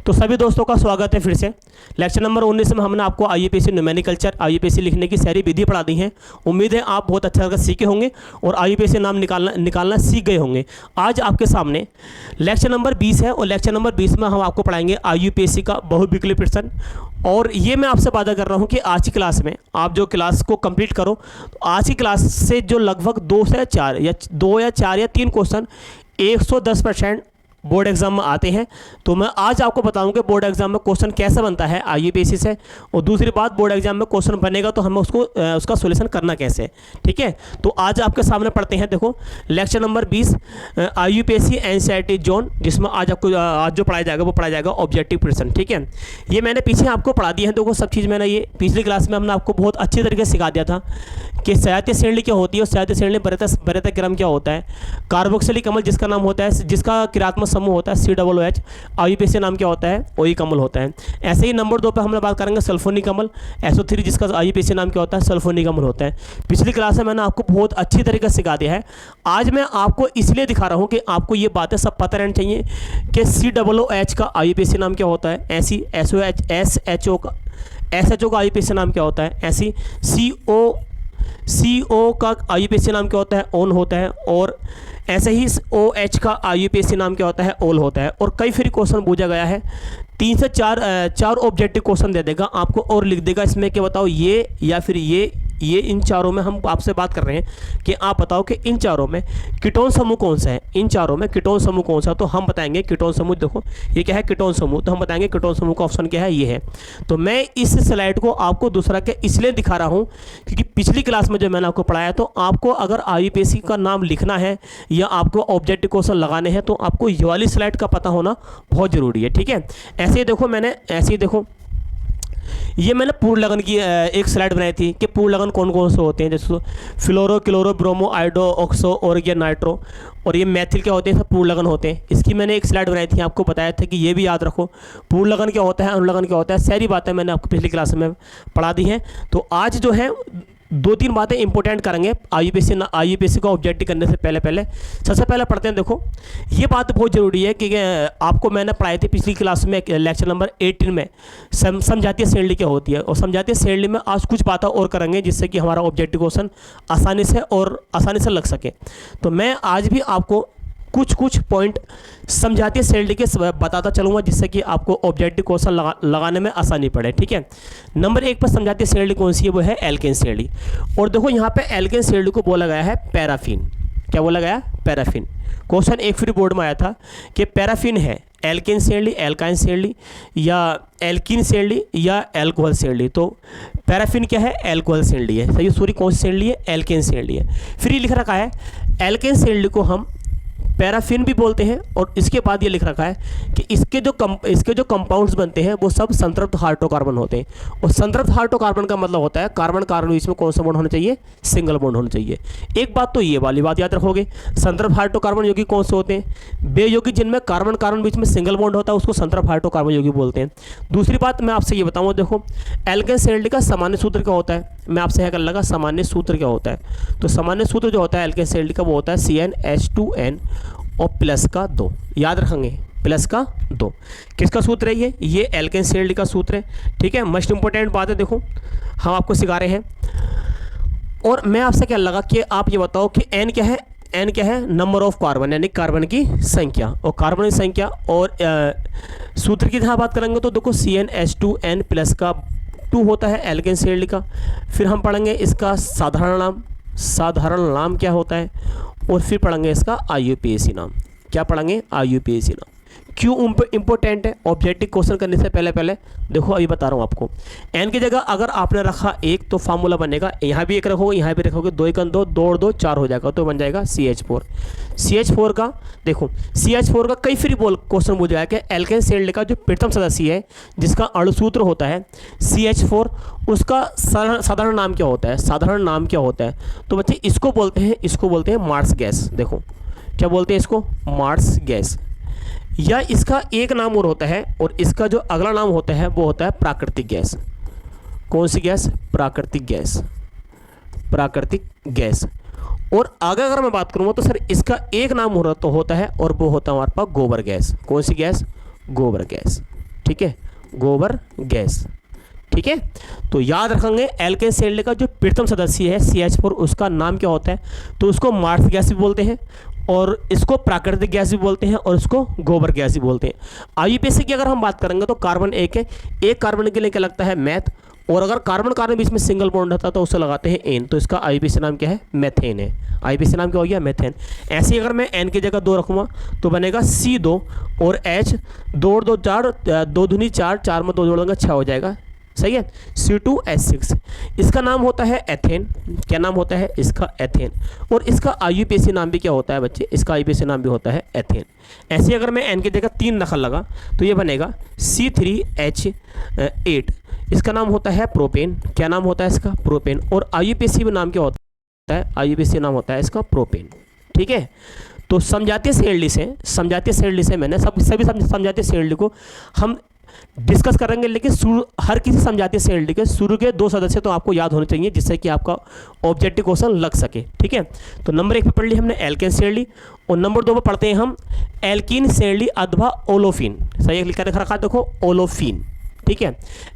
तो सभी दोस्तों का स्वागत है फिर से। लेक्चर नंबर 19 में हमने आपको आईयूपीएसी न्यूमेरिकल आईयूपीएसी लिखने की सारी विधि पढ़ा दी है। उम्मीद है आप बहुत अच्छा तरह सीखे होंगे और आईयूपीएसी नाम निकालना सीख गए होंगे। आज आपके सामने लेक्चर नंबर 20 है और लेक्चर नंबर 20 में हम आपको पढ़ाएंगे आईयूपीएसी का बहुविकल्पीय प्रश्न। और ये मैं आपसे वादा कर रहा हूँ कि आज की क्लास में आप जो क्लास को कंप्लीट करो तो आज की क्लास से जो लगभग 2 से 4 या 3 क्वेश्चन 110% बोर्ड एग्जाम में आते हैं। तो मैं आज आपको बताऊं कि बोर्ड एग्जाम में क्वेश्चन कैसे बनता है आईयूपीएसी से, और दूसरी बात बोर्ड एग्जाम में क्वेश्चन बनेगा तो हमें उसका सॉल्यूशन करना कैसे, ठीक है। तो आज आपके सामने पढ़ते हैं। देखो lecture number 20 IUPAC NCERT zone, जिसमें आज जो पढ़ाया जाएगा वो पढ़ाया जाएगा ऑब्जेक्टिव प्रश्न, ठीक है। ये मैंने पीछे आपको पढ़ा दिया है। देखो सब चीज़ मैंने ये पिछली क्लास में हमने आपको बहुत अच्छी तरीके से सिखा दिया था कि सजातीय श्रेणी क्या होती है और सजातीय श्रेणी बृहत क्रम क्या होता है। कार्बोक्सिलिक अम्ल जिसका नाम होता है, जिसका क्रियात्मक समूह होता है COOH, आईयूपीएसी नाम क्या होता है, OH अम्ल होता है। ऐसे ही नंबर 2 पे हम लोग बात करेंगे सल्फोनिक अम्ल, SO3 जिसका आईयूपीएसी नाम क्या होता है, सल्फोनिक अम्ल होता है। पिछली क्लास में मैंने आपको बहुत अच्छी तरीके से सिखा दिया है। आज मैं आपको इसलिए दिखा रहा हूँ कि आपको ये बातें सब पता रहनी चाहिए कि COOH का आईयूपीएसी नाम क्या होता है, ऐसी SHO का आईयूपीएसी नाम क्या होता है, ऐसी CO का आईयूपीएसी नाम क्या होता है, ऑन होता है। और ऐसे ही OH का आईयूपीएसी नाम क्या होता है, ऑल होता है। और कई फिर क्वेश्चन पूछा गया है 3 से 4 ऑब्जेक्टिव क्वेश्चन दे देगा आपको और लिख देगा इसमें कि बताओ ये या फिर ये इन चारों में हम आपसे बात कर रहे हैं कि आप बताओ कि इन चारों में कीटोन समूह कौन सा है, इन चारों में कीटोन समूह कौन सा। तो हम बताएंगे कीटोन समूह। देखो ये क्या है, कीटोन समूह। तो हम बताएंगे कीटोन समूह का ऑप्शन क्या है, ये है। तो मैं इस स्लाइड को आपको दूसरा के इसलिए दिखा रहा हूँ क्योंकि पिछली क्लास में जो मैंने आपको पढ़ाया तो आपको अगर आईयूपीएसी का नाम लिखना है या आपको ऑब्जेक्टिव क्वेश्चन लगाने हैं तो आपको ये वाली स्लाइड का पता होना बहुत ज़रूरी है, ठीक है। ऐसे ही देखो ये मैंने पूर्ण लगन की एक स्लाइड बनाई थी कि पूर्ण लगन कौन कौन से होते हैं, जैसे फ्लोरो, क्लोरो, ब्रोमो, आयोडो, ऑक्सो और ये नाइट्रो और ये मैथिल क्या होते हैं, सब पूर्ण लगन होते हैं। इसकी मैंने एक स्लाइड बनाई थी, आपको बताया था कि ये भी याद रखो पूर्ण लगन क्या होता है, अनुलगन क्या होता है। सारी बातें मैंने आपको पिछली क्लास में पढ़ा दी हैं। तो आज जो है 2-3 बातें इंपॉर्टेंट करेंगे आईयूपीएसी का ऑब्जेक्टिव करने से पहले सबसे पहले पढ़ते हैं। देखो ये बात बहुत ज़रूरी है कि आपको मैंने पढ़ाई थी पिछली क्लास में लेक्चर नंबर 18 में समजातीय श्रेणी क्या होती है, और समजातीय श्रेणी में आज कुछ बातें और करेंगे जिससे कि हमारा ऑब्जेक्टिव क्वेश्चन आसानी से लग सके। तो मैं आज भी आपको कुछ पॉइंट समझाती श्रेणी के बताता चलूँगा जिससे कि आपको ऑब्जेक्टिव क्वेश्चन लगाने में आसानी पड़े, ठीक है। नंबर 1 पर समझाती श्रेणी कौन सी है, वो है एल्केन श्रेणी। और देखो यहाँ पे एल्केन श्रेणी को बोला गया है पैराफिन। क्या बोला गया, पैराफिन। क्वेश्चन एक फिर बोर्ड में आया था कि पैराफिन है एल्केन श्रेणी, एल्काइन श्रेणी या एल्कीन श्रेणी या एल्कोहल श्रेणी। तो पैराफिन क्या है, एल्कोहल श्रेणी है, सही। सॉरी कौन सी श्रेणी है, एल्केन श्रेणी है। फिर ये लिख रखा है एल्केन श्रेणी को हम पैराफिन भी बोलते हैं। और इसके बाद ये लिख रखा है कि इसके जो कंपाउंड्स बनते हैं वो सब संतृप्त हाइड्रोकार्बन होते हैं। और संतृप्त हाइड्रोकार्बन का मतलब होता है कार्बन कार्बन बीच में कौन सा बॉन्ड होना चाहिए, सिंगल बॉन्ड होना चाहिए। एक बात तो ये वाली बात याद रखोगे, संतृप्त हाइड्रोकार्बन यौगिक कौन से होते हैं, वे यौगिक जिनमें कार्बन कार्बन बीच में सिंगल बॉन्ड होता है उसको संतृप्त हाइड्रोकार्बन यौगिक बोलते हैं। दूसरी बात मैं आपसे ये बताऊँगा, देखो एल्केन श्रेणी का सामान्य सूत्र क्या होता है, मैं आपसे यह कर लगा सामान्य सूत्र क्या होता है। तो सामान्य सूत्र जो होता है एल्केन श्रेणी का वो होता है CnH2n और प्लस का 2, याद रखेंगे प्लस का 2। किसका सूत्र है ये एल्केन श्रेणी का सूत्र है, ठीक है। मोस्ट इंपॉर्टेंट बात है, देखो हम आपको सिखा रहे हैं। और मैं आपसे क्या लगा कि आप ये बताओ कि N क्या है, N क्या है, नंबर ऑफ कार्बन यानी कार्बन की संख्या। और कार्बन की संख्या और सूत्र की तरह बात करेंगे तो देखो CnH2n प्लस का 2 होता है एल्केन श्रेणी का। फिर हम पढ़ेंगे इसका साधारण नाम क्या होता है, और फिर पढ़ेंगे इसका आईयूपीएसी नाम। क्या पढ़ेंगे, आईयूपीएसी नाम। क्यों इंपॉर्टेंट है ऑब्जेक्टिव क्वेश्चन करने से पहले देखो अभी बता रहा हूँ आपको। एन की जगह अगर आपने रखा 1 तो फार्मूला बनेगा, यहाँ भी 1 रखोगे, यहाँ भी रखोगे, 2 1 2, 2 और 2 4 हो जाएगा, तो बन जाएगा CH4 का। देखो CH4 का कई फिर क्वेश्चन पूछा है कि एल्केन श्रेणी का जो प्रथम सदस्य है जिसका अणुसूत्र होता है CH4, उसका साधारण नाम क्या होता है, साधारण नाम क्या होता है। तो बच्चे इसको बोलते हैं मार्स गैस। देखो क्या बोलते हैं इसको, मार्स गैस। या इसका एक नाम और होता है और इसका जो अगला नाम होता है वो होता है प्राकृतिक गैस। कौन सी गैस, प्राकृतिक गैस। और आगे अगर मैं बात करूँगा तो सर इसका एक नाम होता है और वो होता है हमारे पास गोबर गैस। कौन सी गैस, गोबर गैस, ठीक है, गोबर गैस। ठीक है, तो याद रखेंगे एल्केन सेल्ड का जो प्रथम सदस्य है CH4 उसका नाम क्या होता है, तो उसको मार्स गैस भी बोलते हैं और इसको प्राकृतिक गैस भी बोलते हैं और इसको गोबर गैस भी बोलते हैं। IUPAC की अगर हम बात करेंगे तो कार्बन एक है, एक कार्बन के लिए क्या लगता है मैथ, और अगर कार्बन कार्बन बीच में सिंगल बॉन्ड रहता है तो उसे लगाते हैं एन, तो इसका IUPAC नाम क्या है, मेथेन है। IUPAC नाम क्या हो गया, मेथेन। ऐसे ही अगर मैं एन की जगह 2 रखूँगा तो बनेगा C2 और H, 2 और 2 4, 2 दूनी 4, 4 में 2 जोड़ देंगे 6 हो जाएगा, सही है, C2H6। इसका नाम होता है एथेन। क्या नाम होता है इसका, एथेन। और इसका IUPAC नाम भी क्या होता है बच्चे, इसका IUPAC नाम भी होता है एथेन। ऐसे अगर मैं एन की जगह 3 नकल लगा तो ये बनेगा C3H8। इसका नाम होता है प्रोपेन। क्या नाम होता है इसका, प्रोपेन। और IUPAC में नाम क्या होता है, IUPAC नाम होता है इसका प्रोपेन। ठीक है, तो समझाते सेल्डी से मैंने सभी समझाते सेल्डी को हम डिस्कस करेंगे, लेकिन हर किसी समझाते सेल्डी के शुरू के 2 सदस्य तो आपको याद होने चाहिए जिससे कि आपका ऑब्जेक्टिव क्वेश्चन लग सके। ठीक है, तो नंबर 1 पे पढ़ ली हमने एल्केन सेल्डी, और नंबर 2 पे पढ़ते हैं हम एल्कीन सेल्डी अथवा ओलोफिन। सही लिखा रखा देखो, ओलोफिन। ठीक है,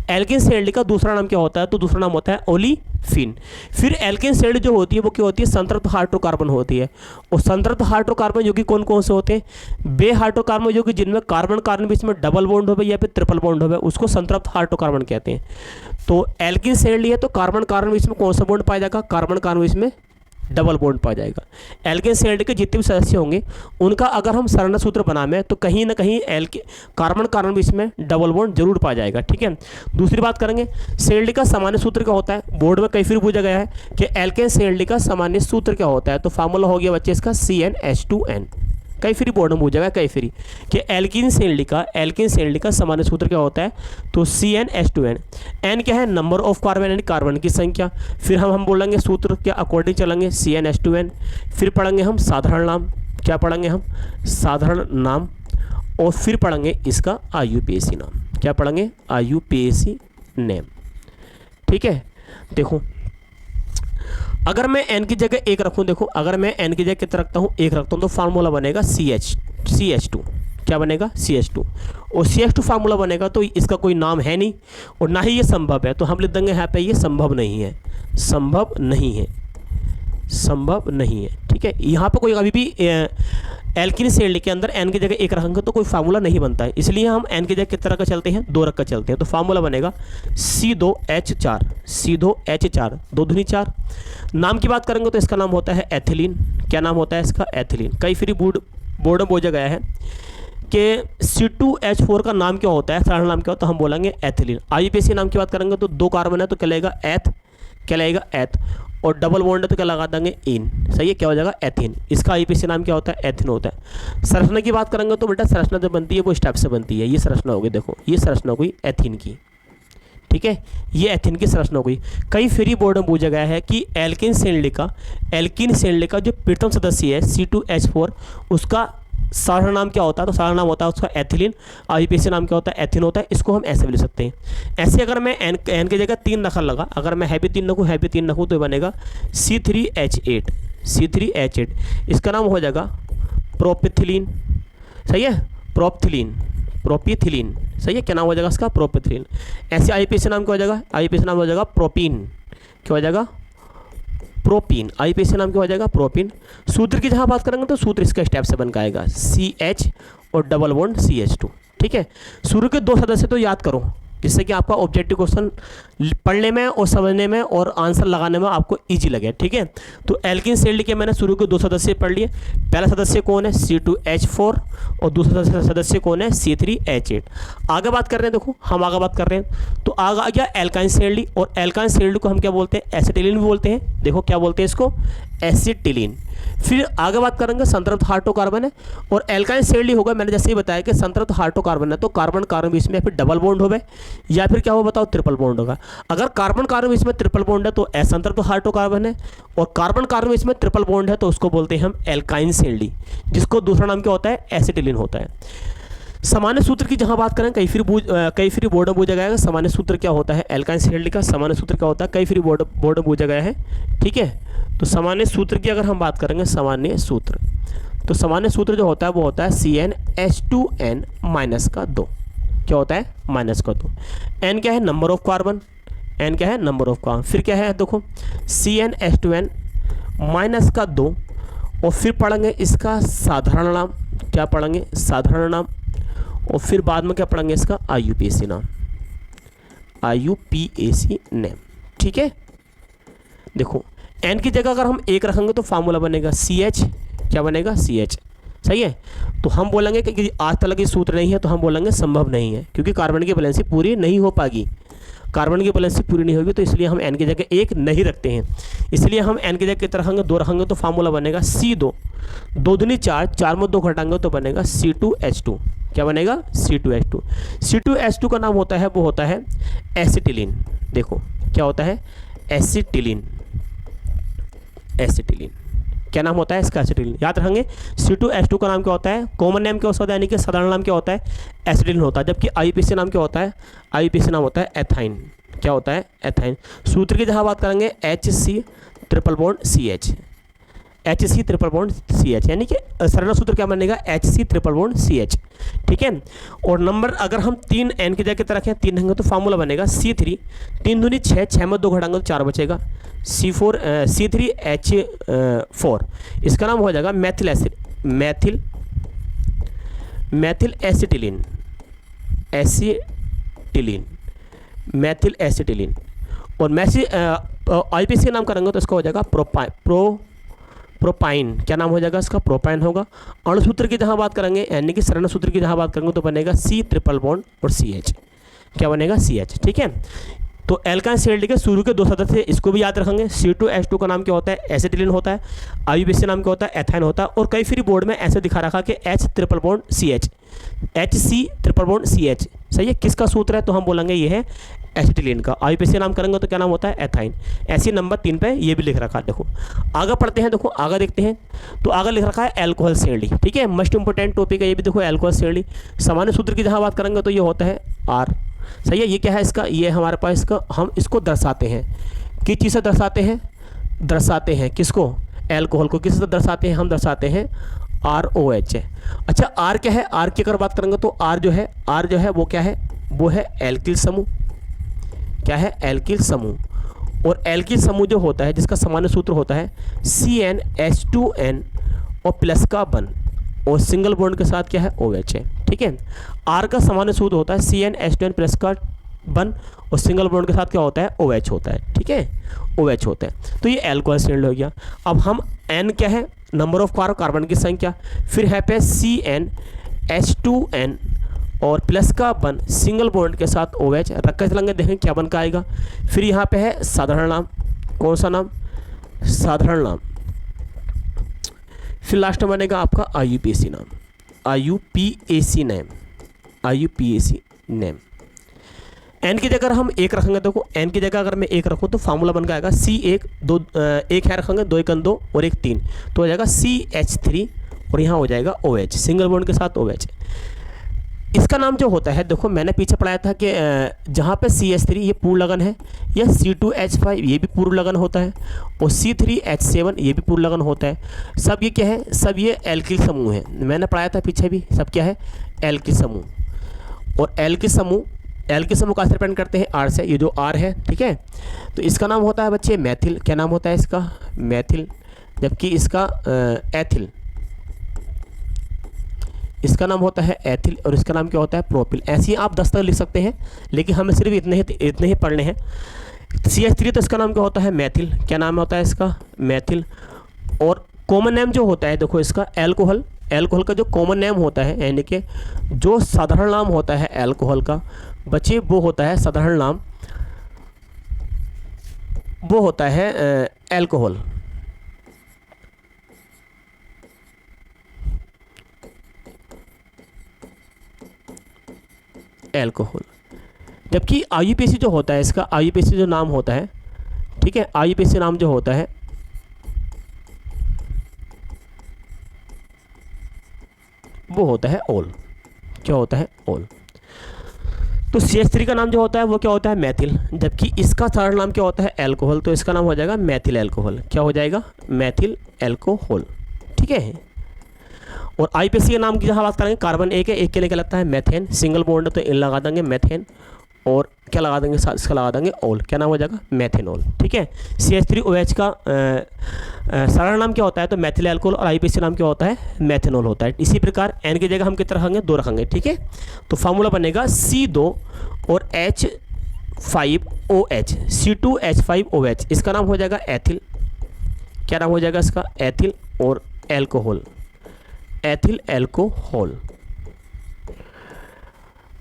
एल्केन सेल्डी का दूसरा नाम क्या होता है, तो दूसरा नाम होता है ओलिफिन। फिर एल्केन सेल्डी जो होती है वो क्या होती है, संतृप्त हाइड्रोकार्बन होती है। और संतृप्त हाइड्रोकार्बन जो कि कौन कौन से होते हैं, बे हाइड्रोकार्बन जो कि जिनमें कार्बन कार्बन बीच में डबल बॉन्ड होवे या फिर ट्रिपल बॉन्ड होवे उसको संतृप्त हाइड्रोकार्बन कहते हैं। तो एल्केन सेल्डी है तो कार्बन कार्बन बीच में कौन सा बॉन्ड पाया जाएगा, कार्बन कार्बन बीच में डबल बॉन्ड पाया जाएगा। एल्केन सेल्डी के जितने भी सदस्य होंगे उनका अगर हम सरना सूत्र बनाएं तो कहीं ना कहीं कार्बन कार्बन बीच में डबल बॉन्ड जरूर पाया जाएगा। ठीक है, दूसरी बात करेंगे सेल्डी का सामान्य सूत्र क्या होता है, बोर्ड में कई फिर पूछा गया है कि एल्केन सेल्डी का सामान्य सूत्र क्या होता है, तो फार्मूला हो गया बच्चे इसका CnH2n। कई फिर बोर्ड में पूछा गया कई फिर कि एल्कीन सेल्डी का सामान्य सूत्र क्या होता है, तो CnH2n। n क्या है, नंबर ऑफ कार्बन यानी कार्बन की संख्या। फिर हम बोलेंगे सूत्र के अकॉर्डिंग चलेंगे CnH2n। फिर पढ़ेंगे हम साधारण नाम, क्या पढ़ेंगे हम, साधारण नाम। और फिर पढ़ेंगे इसका IUPAC नाम, क्या पढ़ेंगे, IUPAC नेम। ठीक है, देखो अगर मैं n की जगह 1 रखूं, देखो अगर मैं n की जगह कितना रखता हूं, 1 रखता हूं तो फार्मूला बनेगा CH2। क्या बनेगा, CH2। और CH2 फार्मूला बनेगा तो इसका कोई नाम है नहीं और ना ही ये संभव है, तो हम लिख देंगे यहाँ पे ये संभव नहीं है, संभव नहीं है, संभव नहीं है। ठीक है, यहाँ पे कोई अभी भी एल्कीन सेल्डी के अंदर n की जगह 1 रखेंगे तो कोई फार्मूला नहीं बनता है, इसलिए हम n की जगह कितना रख कर चलते हैं, 2 रख कर चलते हैं। तो फार्मूला बनेगा C2H4, C2H4, 2 दूनी 4। नाम की बात करेंगे तो इसका नाम होता है एथिलीन। क्या नाम होता है इसका, एथिलीन। कई फिर बोर्ड में बोझा गया है कि C2H4 का नाम क्या होता है, साधारण नाम क्या होता है, तो हम बोलेंगे एथिलीन। IUPAC नाम की बात करेंगे तो 2 कार्बन है तो क्या लगेगा, एथ। क्या लगेगा, एथ। और डबल बॉन्ड है तो क्या लगा देंगे, इन। सही है, क्या हो जाएगा, एथीन। इसका IUPAC नाम क्या होता है, एथीन होता है। संरचना की बात करेंगे तो बेटा संरचना जो बनती है वो स्टेप से बनती है। ये संरचना होगी, देखो ये संरचना हो गई एथीन की। ठीक है, ये एथीन की संरचना हो गई। कई फ्री बोर्ड में पूछा गया है कि एल्कीन सेल्डी का जो प्रथम सदस्य है C2H4 उसका साधारण नाम क्या होता है, तो साधारण नाम होता है उसका एथिलीन। IUPAC नाम क्या होता है, एथीन होता है। इसको हम ऐसे भी लिख सकते हैं। ऐसे अगर मैं n की जगह 3 नकल लगा, अगर मैं हैवी 3 रखूँ तो बनेगा C3H8। इसका नाम हो जाएगा प्रोपिथिलीन। सही है, प्रोपिथिलीन। सही है, क्या नाम हो जाएगा इसका, प्रोपिथिलीन। ऐसे IUPAC नाम क्या हो जाएगा, IUPAC नाम हो जाएगा प्रोपीन। क्या हो जाएगा, प्रोपीन। IUPAC नाम क्या हो जाएगा, प्रोपीन। सूत्र की जहाँ बात करेंगे तो सूत्र इसका स्टेप से बन आएगा CH और डबल बॉन्ड CH2। ठीक है, शुरू के 2 सदस्य तो याद करो जिससे कि आपका ऑब्जेक्टिव क्वेश्चन पढ़ने में और समझने में और आंसर लगाने में आपको इजी लगे। ठीक है, तो एल्कीन सेल्डी के मैंने शुरू के 2 सदस्य पढ़ लिए। पहला सदस्य कौन है, C2H4 और दूसरा सदस्य कौन है, C3H8। आगे बात कर रहे हैं, देखो हम आगे बात कर रहे हैं तो आगे आ गया एल्काइन सेल्डी। और एल्काइन सेल्डी को हम क्या बोलते हैं, एसिटिलीन भी बोलते हैं। देखो क्या बोलते हैं इसको, एसिटिलीन। फिर आगे बात करेंगे संतृप्त हाइड्रोकार्बन है। और एल्काइन सेल्डी होगा, मैंने जैसे ही बताया कि संतृप्त हाइड्रोकार्बन है तो कार्बन कार्बन बीच में फिर डबल बॉन्ड होगा या फिर क्या हो बताओ, ट्रिपल बॉन्ड होगा। अगर कार्बन कार्बन बीच में ट्रिपल बॉन्ड है तो असंतृप्त हाइड्रोकार्बन है, और कार्बन कार्बन बीच में ट्रिपल बॉन्ड है तो उसको बोलते हैं हम एल्काइन सेल्डी, जिसको दूसरा नाम क्या होता है, एसिटिलीन होता है। सामान्य सूत्र की जहां बात करें, कई फिर बोर्ड में पूछा गया है सामान्य सूत्र क्या होता है, एल्काइन सेल्डी का सामान्य सूत्र क्या होता है, कई फिर बोर्ड में पूछा गया है। ठीक है, तो सामान्य सूत्र की अगर हम बात करेंगे, सामान्य सूत्र, तो सामान्य सूत्र जो होता है वो होता है CnH2n-2। क्या होता है, माइनस कर दो। n क्या है, नंबर ऑफ कार्बन, n क्या है, नंबर ऑफ कार्बन। फिर क्या है, देखो CnH2n माइनस का 2, और फिर पढ़ेंगे इसका साधारण नाम, क्या पढ़ेंगे, साधारण नाम, और फिर बाद में क्या पढ़ेंगे, इसका IUPAC नाम, IUPAC नेम। ठीक है, देखो n की जगह अगर हम 1 रखेंगे तो फार्मूला बनेगा CH, क्या बनेगा, CH। सही है, तो हम बोलेंगे कि आज तक की सूत्र नहीं है, तो हम बोलेंगे संभव नहीं है, क्योंकि कार्बन की वैलेंसी पूरी नहीं हो पाएगी, कार्बन की वैलेंसी पूरी नहीं होगी, तो इसलिए हम n की जगह 1 नहीं रखते हैं। इसलिए हम n की जगह कितना रखेंगे, 2 रखेंगे, तो फार्मूला बनेगा C2, 2 दूनी 4, 4 में 2 घटाएंगे तो बनेगा C2H2, क्या बनेगा, C2H2। C2H2 का नाम होता है, वो होता है एसिटिलीन। देखो क्या होता है, एसिटिलीन, एसिटिलीन क्या नाम होता है इसका, एसिटिलीन। याद रखेंगे C2H2 का नाम क्या होता है, कॉमन नेम क्या होता है, यानी कि साधारण नाम क्या होता है, एसिटिलीन होता है। जबकि IUPAC नाम क्या होता है, IUPAC नाम होता है एथाइन, क्या होता है, एथाइन। सूत्र की जहाँ बात करेंगे HC triple bond CH, HC triple bond CH, यानी कि सरल सूत्र क्या बनेगा, HC ट्रिपल बॉन्ड CH। ठीक है, और नंबर अगर हम 3 n की जगह कितना रखें, 3 रहेंगे, तो फार्मूला बनेगा C3, 3 दूनी 6, 6 में 2 घटाएंगे तो 4 बचेगा, C3H4। इसका नाम हो जाएगा Maithil acid, Maithil acetylene, acetylene, Maithil acetylene. और IUPAC का नाम करेंगे तो इसका हो जाएगा प्रोपाइन, क्या नाम हो जाएगा इसका, प्रोपाइन होगा। अणु सूत्र की जहाँ बात करेंगे, यानी कि सरण सूत्र की जहाँ बात करेंगे, तो बनेगा C ट्रिपल बॉन्ड और CH, क्या बनेगा, CH। ठीक है, तो एल्काइन CLD के शुरू के 2 सदस्य, इसको भी याद रखेंगे। C2H2 का नाम क्या होता है, एसिटिलीन होता है। IUPAC नाम क्या होता है, एथाइन होता है। और कई फिर बोर्ड में ऐसे दिखा रखा कि H triple bond CH, HC triple bond CH। सही है, किसका सूत्र है, तो हम बोलेंगे ये है एसिटिलीन का। IUPAC नाम करेंगे तो क्या नाम होता है, एथाइन। ऐसी नंबर 3 पे ये भी लिख रखा है। देखो आगे पढ़ते हैं, देखो आगे देखते हैं, तो आगे लिख रखा है एल्कोहल CLD। ठीक है, मोस्ट इंपोर्टेंट टॉपिक है ये भी। देखो एल्कोहल CLD, सामान्य सूत्र की जहाँ बात करेंगे तो ये होता है R। सही है, ये क्या है इसका, ये हमारे पास इसका, हम इसको दर्शाते हैं, किस चीज़ से दर्शाते हैं, दर्शाते हैं किसको, एल्कोहल को। किस से दर्शाते हैं, हम दर्शाते हैं ROH। अच्छा R क्या है, R की अगर बात करेंगे तो R जो है वो क्या है, वो है एल्किल समूह, क्या है, एल्किल समूह। और एल्किल समूह जो होता है, जिसका सामान्य सूत्र होता है CnH2n और प्लस का 1, और सिंगल बॉन्ड के साथ क्या है, OH है। ठीक है, R का सामान्य सूत्र होता है CnH2n प्लस का 1, और सिंगल बॉन्ड के साथ क्या होता है, OH होता है। ठीक है, OH होता है। तो ये एल्कोहल CLD हो गया। अब हम N क्या है, नंबर ऑफ कार्बन की संख्या, फिर है पे CnH2n और प्लस का 1 सिंगल बॉन्ड के साथ OH रख कर चलेंगे, देखें क्या बन का आएगा। फिर यहाँ पे है साधारण नाम, कौन सा नाम, साधारण नाम। फिर लास्ट में बनेगा आपका IUPAC नाम, IUPAC name, IUPAC name. n की जगह हम 1 रखेंगे, देखो n की जगह अगर मैं 1 रखूँ तो फार्मूला बन जाएगा C1, 2 1 है रखेंगे, 2 1 2 और 1 3, तो हो जाएगा CH3, और यहाँ हो जाएगा OH, सिंगल बॉन्ड के साथ OH। इसका नाम जो होता है, देखो मैंने पीछे पढ़ाया था कि जहाँ पे CH3 ये पूर्ण लगन है, या C2H5 ये भी पूर्ण लगन होता है, और C3H7 ये भी पूर्ण लगन होता है। सब ये क्या है, सब ये एल्किल समूह है। मैंने पढ़ाया था पीछे भी, सब क्या है, एल्किल समूह। और एल्किल समूह का डिपेंड करते हैं R से, ये जो R है। ठीक है, तो इसका नाम होता है बच्चे मैथिल, क्या नाम होता है इसका, मैथिल। जबकि इसका एथिल, इसका नाम होता है एथिल, और इसका नाम क्या होता है, प्रोपिल। ऐसे ही आप 10 तक लिख सकते हैं, लेकिन हमें सिर्फ इतने ही पढ़ने हैं। CH3 तो इसका नाम क्या होता है, मैथिल, क्या नाम होता है इसका, मैथिल। और कॉमन नेम जो होता है, देखो इसका एल्कोहल, एल्कोहल का जो कॉमन नेम होता है, यानी कि जो साधारण नाम होता है एल्कोहल का बच्चे, वो होता है साधारण नाम, वो होता है एल्कोहल। एल्कोहल। जबकि IUPAC जो होता है, इसका IUPAC जो नाम होता है, ठीक है, IUPAC नाम जो होता है वो होता है ऑल, क्या होता है, ऑल। तो CH3 का नाम जो होता है वो क्या होता है, मैथिल। जबकि इसका साधारण नाम क्या होता है, एल्कोहल, तो इसका नाम हो जाएगा मैथिल एल्कोहल, क्या हो जाएगा, मैथिल एल्कोहल। ठीक है, और आईपीएसी के नाम की जहाँ बात करेंगे, कार्बन एक है, एक के लिए क्या लगता है मेथेन, सिंगल बॉन्ड है तो इन लगा देंगे मेथेन, और क्या लगा देंगे साथ इसका लगा देंगे ऑल, क्या नाम हो जाएगा मेथेनॉल। ठीक है। CH3OH का सारा नाम क्या होता है, तो मेथिल एल्कोहल, और आईपीएसी नाम क्या होता है, मेथेनॉल होता है। इसी प्रकार एन की जगह हम कितना रखेंगे, 2 रखेंगे। ठीक है। तो फार्मूला बनेगा C2 और H5OH, C2H5OH, इसका नाम हो जाएगा एथिल, क्या नाम हो जाएगा इसका, एथिल और एल्कोहल, एथिल एल्कोहल।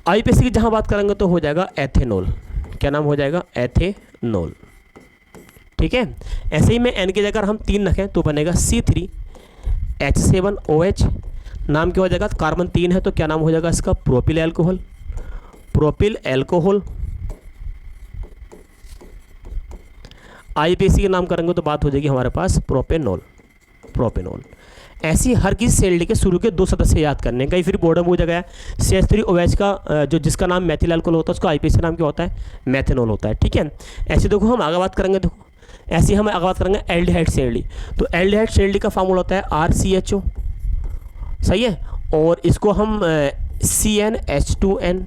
आईपीएसी की जहां बात करेंगे तो हो जाएगा एथेनॉल, क्या नाम हो जाएगा, एथेनॉल। ठीक है। ऐसे ही में एन की जगह हम 3 रखें तो बनेगा C3H7OH, नाम क्या हो जाएगा, कार्बन 3 है तो क्या नाम हो जाएगा इसका, propyl alcohol, propyl alcohol. IUPAC के नाम करेंगे तो बात हो जाएगी हमारे पास प्रोपेनॉल, प्रोपेनॉल। ऐसी हर किसी सेल के शुरू के 2 सदस्य याद करने। कई फिर बोर्ड में पूछा गया CH3OH का जो जिसका नाम मेथिल अल्कोहल होता है उसका आईपीएसी नाम क्या होता है, मेथेनॉल होता है। ठीक है। ऐसे देखो हम आगे बात करेंगे, देखो ऐसे हम आगे बात करेंगे एल्डिहाइड सेल, तो एल्डिहाइड सेल का फार्मूला होता है RCHO, सही है। और इसको हम CnH2n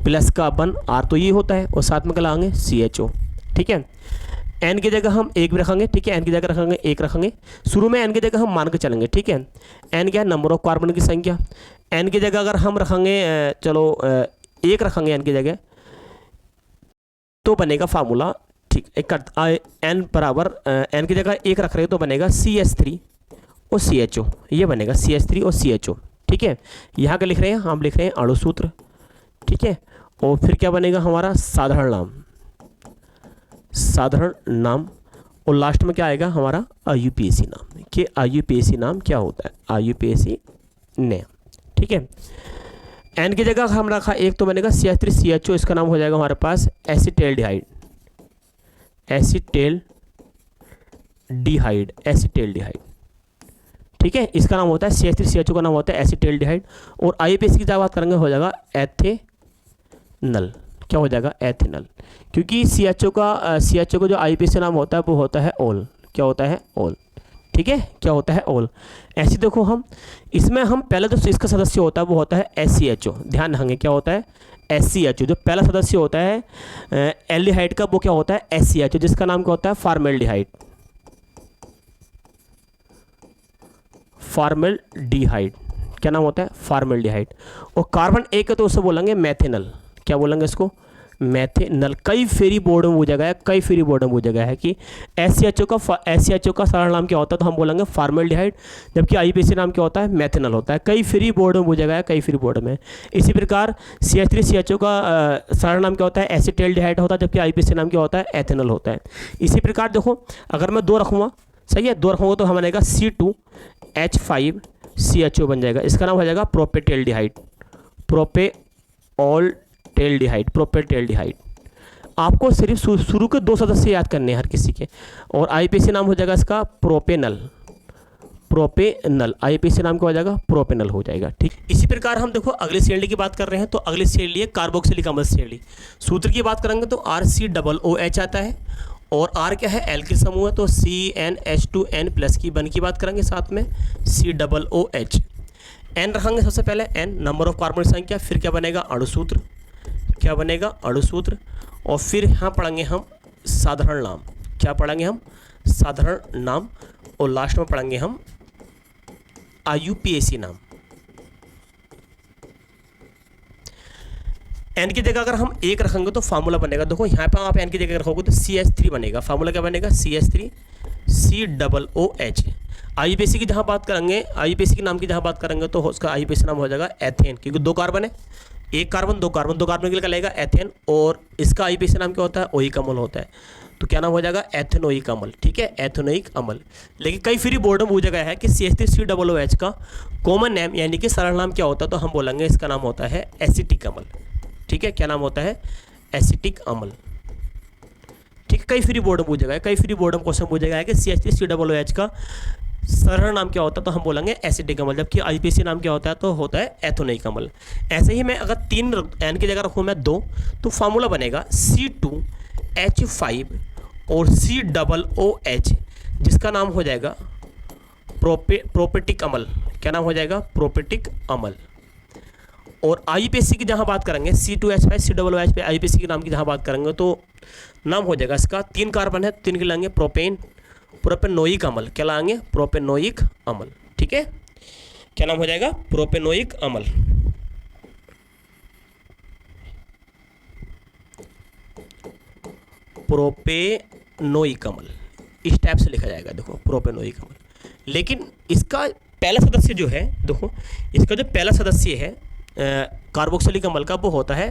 प्लस का 1 R तो ये होता है, और साथ में क्या लगाएंगे CHO। ठीक है। एन की जगह हम 1 भी रखेंगे। ठीक है। एन की जगह रखेंगे 1 रखेंगे, शुरू में एन की जगह हम मान के चलेंगे। ठीक है। एन क्या है, नंबर ऑफ कार्बन की संख्या। एन की जगह अगर हम रखेंगे चलो 1 रखेंगे एन की जगह, तो बनेगा फार्मूला, ठीक एन बराबर एन की जगह 1 रख रहे हो तो बनेगा CH3 और CHO, ये बनेगा CH3 और CHO। ठीक है। यहाँ का लिख रहे हैं, हम लिख रहे हैं अणुसूत्र। ठीक है। और फिर क्या बनेगा हमारा, साधारण नाम, साधारण नाम, और लास्ट में क्या आएगा हमारा, IUPAC नाम, कि IUPAC नाम क्या होता है, IUPAC नेम। ठीक है। एन की जगह हम रखा 1 तो बनेगा CH3CHO, इसका नाम हो जाएगा हमारे पास एसिटेल्डिहाइड, एसिटेल्डिहाइड, एसिटेल्डिहाइड। ठीक है। इसका नाम होता है CH3CHO का नाम होता है एसिटेल्डिहाइड। और आईपीएसी की जब बात करेंगे हो जाएगा एथेनल, क्या हो जाएगा, एथेनल, क्योंकि CHO का जो आईपीएसी नाम होता है वो होता है ऑल, क्या होता है, ऑल। ठीक है। क्या होता है, ऑल। ऐसे देखो हम इसमें हम पहले तो इसका सदस्य होता है वो होता है SCHO, ध्यान रखेंगे क्या होता है, SCHO। जो पहला सदस्य होता है एल्डिहाइड का वो क्या होता है, SCHO, जिसका नाम क्या होता है, फॉर्मेल्डिहाइड, फॉर्मेल्डिहाइड, क्या नाम होता है, फॉर्मेल्डिहाइड। और कार्बन 1 है तो उसे बोलेंगे मेथेनल, क्या बोलेंगे इसको, मेथेनल। कई फेरी बोर्ड में पूछा गया है, कई फेरी बोर्ड में पूछा गया है कि SCHO का सारा नाम क्या होता है, तो हम बोलेंगे फॉर्मेल्डिहाइड, जबकि आईपीएसी नाम क्या होता है, मेथेनल होता है। कई फेरी बोर्ड में पूछा गया है, कई फेरी बोर्ड में। इसी प्रकार CH3CHO का सारा नाम क्या होता है, एसिटेल्डिहाइड होता है, जबकि आईपीएसी नाम क्या होता है, एथेनल होता है। इसी प्रकार देखो अगर मैं 2 रखूँगा, सही है, 2 रखूँगा तो हम बनेगा C2H5CHO बन जाएगा, इसका नाम हो जाएगा प्रोपेटेल्डिहाइड, प्रोपेऑल्टेल्डिहाइड, प्रोपेटेल्डिहाइड। आपको सिर्फ शुरू के 2 सदस्य याद करने हैं हर किसी के। और आईपीएसी नाम हो जाएगा इसका प्रोपेनल, प्रोपेनल, आईपीएसी नाम क्या हो जाएगा, प्रोपेनल हो जाएगा। ठीक। इसी प्रकार हम देखो अगली श्रेणी की बात कर रहे हैं, तो अगली श्रेणी है कार्बोक्सिलिक अम्ल श्रेणी। सूत्र की बात करेंगे तो RCOOH आता है, और R क्या है, एल्किल समूह है, तो CnH2n प्लस की 1 की बात करेंगे, साथ में COOH। N रखेंगे सबसे पहले, N नंबर ऑफ कार्बन संख्या, फिर क्या बनेगा, अणुसूत्र, क्या बनेगा, अणुसूत्र। और फिर यहाँ पढ़ेंगे हम साधारण नाम, क्या पढ़ेंगे हम, साधारण नाम। और लास्ट में पढ़ेंगे हम IUPAC नाम। एन की जगह अगर हम 1 रखेंगे तो फार्मूला बनेगा, देखो यहाँ पर आप एन की जगह रखोगे तो CH3 बनेगा, फार्मूला क्या बनेगा, CH3 COOH। आईपीएसी की जहाँ बात करेंगे, आईपीएसी के नाम की जहाँ बात करेंगे तो उसका आईपीएसी नाम हो जाएगा एथेन, क्योंकि 2 कार्बन है, 1 कार्बन 2 कार्बन, 2 कार्बन के लिए क्या लगेगा, एथेन। और इसका आईपीएसी नाम क्या होता है, ओइक अम्ल होता है, तो क्या नाम हो जाएगा, एथेनोइक अम्ल। ठीक है, एथेनोइक अम्ल। लेकिन कई फ्री बोर्ड में पूछा गया है कि CH3COOH का कॉमन नेम यानी कि सरल नाम क्या होता है, तो हम बोलेंगे इसका नाम होता है एसिटिक अम्ल। ठीक है, क्या नाम होता है, एसिटिक अम्ल। ठीक है, कई फ्री बोर्ड में पूछा गया है, कई फ्री बोर्ड में क्वेश्चन पूछा गया है कि CH3COOH का सरल नाम क्या होता है, तो हम बोलेंगे एसिटिक अम्ल, जबकि आईपीएसी नाम क्या होता है, तो होता है एथेनोइक अम्ल। ऐसे ही मैं अगर 3 एन की जगह रखूँ मैं 2, तो फार्मूला बनेगा C2H5 और COOH, जिसका नाम हो जाएगा प्रोपेटिक अम्ल, क्या नाम हो जाएगा, प्रोपेटिक अम्ल। और आईयूपीएसी की जहाँ बात करेंगे C2H5 COOH आईयूपीएसी के नाम की जहाँ बात करेंगे तो नाम हो जाएगा इसका, 3 कार्बन है, 3 के लाएंगे प्रोपेनोइक अम्ल। क्या लाएंगे, प्रोपेनोइक अम्ल। ठीक है, क्या नाम हो जाएगा, प्रोपेनोइक अम्ल। प्रोपेनोइक अम्ल इस टाइप से लिखा जाएगा, देखो प्रोपेनोइक अम्ल। लेकिन इसका पहला सदस्य जो है, देखो इसका जो पहला सदस्य है कार्बोक्सिलिक अम्ल का, वो होता है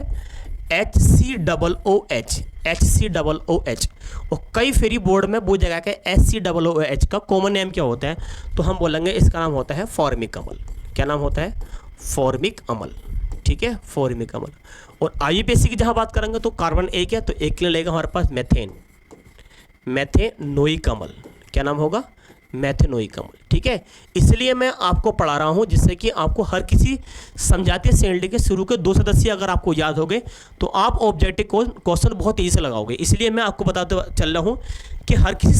HCOOH। HCOOH और कई फेरी बोर्ड में वो जगह के HCOOH का कॉमन नेम क्या होता है, तो हम बोलेंगे इसका नाम होता है फॉर्मिक अम्ल। क्या नाम होता है, फॉर्मिक अम्ल। ठीक है, फॉर्मिक अम्ल। और आईयूपीएसी की जहाँ बात करेंगे तो कार्बन एक है, तो एक के लिए लेगा हमारे पास मैथेनोइक अम्ल। क्या नाम होगा, मैथेनोइक अम्ल। ठीक है, इसलिए मैं आपको पढ़ा रहा हूँ जिससे कि आपको हर किसी समझाते श्रेणी के शुरू के 2 सदस्य अगर आपको याद हो गए तो आप ऑब्जेक्टिव क्वेश्चन बहुत ईजी से लगाओगे। इसलिए मैं आपको बताते चल रहा हूँ कि हर किसी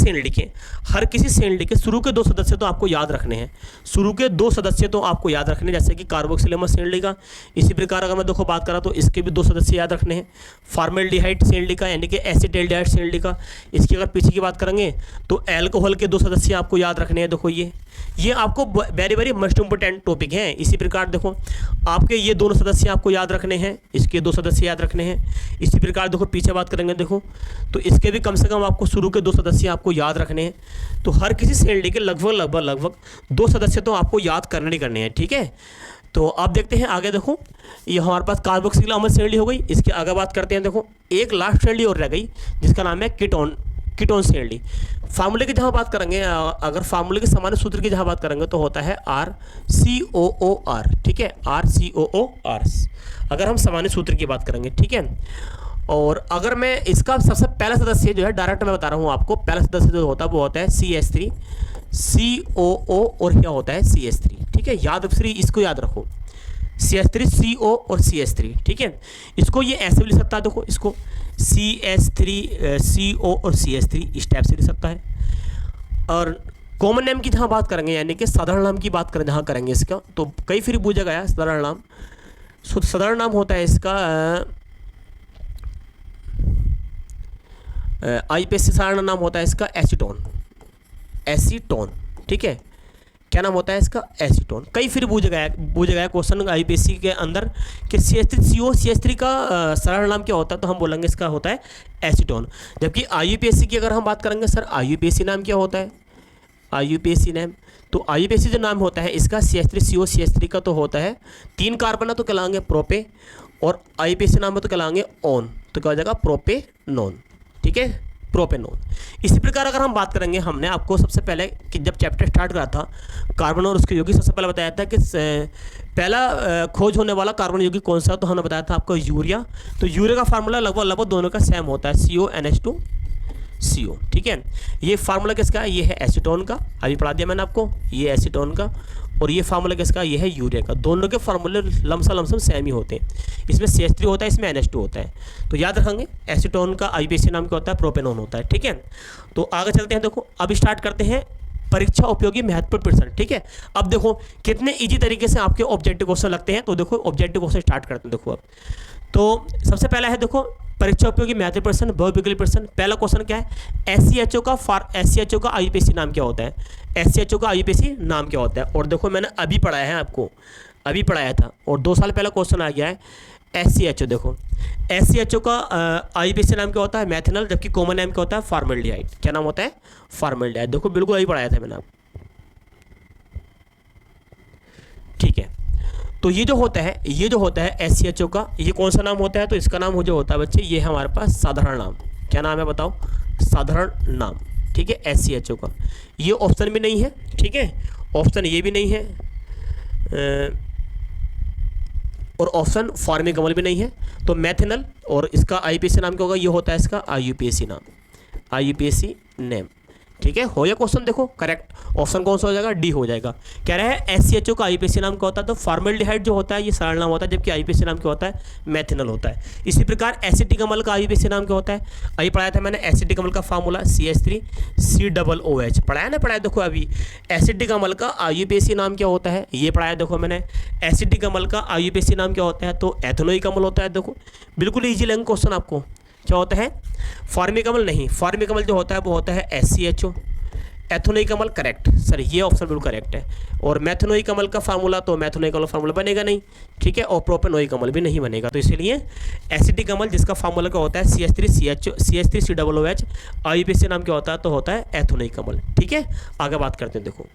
श्रेणी के शुरू के 2 सदस्य तो आपको याद रखने हैं। शुरू के 2 सदस्य तो आपको याद रखने, जैसे कि कार्बोक्सिलिक अम्ल श्रेणी का। इसी प्रकार अगर मैं देखो बात करा तो इसके भी 2 सदस्य याद रखने हैं। फॉर्मेल्डिहाइड श्रेणी का यानी कि एसिटाल्डिहाइड श्रेणी का। इसकी अगर पीछे की बात करेंगे तो एल्कोहल के 2 सदस्य आपको याद रखने हैं। देखो ये आपको very very most important topic हैं। इसी प्रकार देखो आपके ये दोनों सदस्य आपको याद रखने हैं, इसके 2 सदस्य याद रखने हैं। इसी प्रकार देखो पीछे बात करेंगे देखो तो इसके भी कम से कम आपको शुरू के 2 सदस्य आपको याद रखने हैं। तो हर किसी श्रेणी के लगभग 2 सदस्य तो आपको याद करने हैं। ठीक है, तो आप देखते हैं आगे। देखो ये हमारे पास कार्बोक्सिलिक अम्ल श्रेणी हो गई। इसके आगे बात करते हैं, देखो एक लास्ट श्रेणी और रह गई जिसका नाम है कीटोन श्रेणी। फार्मूले की जहाँ बात करेंगे, अगर फार्मूले के सामान्य सूत्र की जहाँ बात करेंगे तो होता है RCOOR। ठीक है, RCOOR अगर हम सामान्य सूत्र की बात करेंगे। ठीक है, और अगर मैं इसका सबसे पहला सदस्य जो है डायरेक्ट मैं बता रहा हूँ आपको, पहला सदस्य जो होता है वो होता है CH3 COO और क्या होता है CH3। ठीक है, इसको याद रखो, CH3 CO और CH3। ठीक है, इसको ये ऐसे भी लिख सकता है, देखो इसको CH3 CO और CH3 इस टाइप से लिख सकता है। और कॉमन नेम की जहाँ बात करेंगे यानी कि साधारण नाम की बात करें जहाँ करेंगे इसका, तो कई फिर पूछा गया है साधारण नाम। साधारण नाम होता है इसका आईयूपीएसी साधारण नाम होता है इसका एसीटोन। ठीक है, क्या नाम होता है इसका, एसीटोन। कई फिर पूछा गया क्वेश्चन आईयूपीएसी के अंदर कि CH3 का साधारण नाम क्या होता है, तो हम बोलेंगे इसका होता है एसीटोन। जबकि आईयूपीएसी की अगर हम बात करेंगे सर आईयूपीएसी नाम क्या होता है, आईयूपीएसी नाम, तो आईयूपीएसी जो नाम होता है इसका CH3CO CH3 का तो होता है 3 कार्बन है तो कहलाएंगे प्रोपे, और आईयूपीएसी नाम है तो कहलाएंगे ऑन, तो क्या हो जाएगा प्रोपेनोन। ठीक है, प्रोपेनोन। इसी प्रकार अगर हम बात करेंगे, हमने आपको सबसे पहले कि जब चैप्टर स्टार्ट करा था कार्बन और उसके यौगिक, सबसे पहले बताया था कि पहला खोज होने वाला कार्बन यौगिक कौन सा, तो हमने बताया था आपको यूरिया। तो यूरिया का फार्मूला लगभग दोनों का सेम होता है, CONH2CO। ठीक है, ये फार्मूला किसका है, ये है एसीटोन का, अभी पढ़ा दिया मैंने आपको, ये एसीटोन का। और ये फार्मूला किसका, ये है यूरिया का। दोनों के फार्मूले लमसम सेम ही होते हैं। इसमें CH3 होता है, इसमें NH2 होता है। तो याद रखेंगे एसीटोन का आईयूपीएसी नाम क्या होता है, प्रोपेनोन होता है। ठीक है, तो आगे चलते हैं। देखो अब स्टार्ट करते हैं परीक्षा उपयोगी महत्वपूर्ण प्रश्न। ठीक है, अब देखो कितने इजी तरीके से आपके ऑब्जेक्टिव क्वेश्चन लगते हैं। तो देखो ऑब्जेक्टिव क्वेश्चन स्टार्ट करते हैं। देखो अब तो सबसे पहला है, देखो परीक्षा उपयोगी महत्वपूर्ण प्रश्न, बहुविकल्पी प्रश्न। पहला क्वेश्चन क्या है, SCHO का आईयूपीएसी नाम क्या होता है, SCHO का आईयूपीएसी नाम क्या होता है। और देखो मैंने अभी पढ़ाया है, आपको अभी पढ़ाया था, और 2 साल पहले क्वेश्चन आ गया है SCHO। देखो SCHO का आईयूपीएसी नाम क्या होता है, मैथेनॉल, जबकि कॉमन नाम क्या होता है, फॉर्मेल्डिहाइड। क्या नाम होता है, फॉर्मेल्डिहाइड। देखो बिल्कुल अभी पढ़ाया था मैंने आपको। ठीक है, तो ये जो होता है SCHO का, ये कौन सा नाम होता है, तो इसका नाम जो होता है बच्चे, ये है हमारे पास साधारण नाम। क्या नाम है बताओ, साधारण नाम। ठीक है, SCHO का ये ऑप्शन भी नहीं है। ठीक है, ऑप्शन ये भी नहीं है, और ऑप्शन फॉर्मिक अम्ल भी नहीं है। तो मैथेनॉल, और इसका आईयूपीएसी नाम क्या होगा, ये होता है इसका आईयूपीएसी नाम, आईयूपीएसी नेम। ठीक है, हो गया क्वेश्चन। देखो करेक्ट ऑप्शन कौन सा हो जाएगा, डी हो जाएगा। कह रहा है SCHO का आईयूपीएसी नाम क्या होता है, तो फॉर्मेल्डिहाइड जो होता है ये सरल नाम होता है, जबकि आईयूपीएसी नाम क्या होता है, मेथिनल होता है। इसी प्रकार एसिटिक अम्ल का आईयूपीएसी नाम क्या होता है, अभी पढ़ाया था मैंने एसिटिक अम्ल का फार्मूला CH3COOH पढ़ाया ना, पढ़ाया। देखो अभी एसिटिक अम्ल का आईयूपीएसी नाम क्या होता है, ये पढ़ाया। देखो मैंने एसिटिक अम्ल का आईयूपीएसी नाम क्या होता है, तो एथेनोइक अम्ल होता है। देखो बिल्कुल ईजी लगेगा क्वेश्चन आपको। क्या होता है, फॉर्मिक अम्ल नहीं, फॉर्मिक अम्ल जो होता है वो होता है SCHO। एथेनोइक अम्ल करेक्ट सर, ये ऑप्शन बिल्कुल करेक्ट है। और मेथेनोइक अम्ल का फार्मूला, तो मेथेनोइक अम्ल फार्मूला बनेगा नहीं, ठीक है। और प्रोपेनोइक अम्ल भी नहीं बनेगा, तो इसीलिए एसिटिक अम्ल जिसका फार्मूला क्या होता है CH3COOH, आईयूपीएसी नाम क्या होता है, तो होता है एथेनोइक अम्ल। ठीक है, आगे बात करते हैं। देखो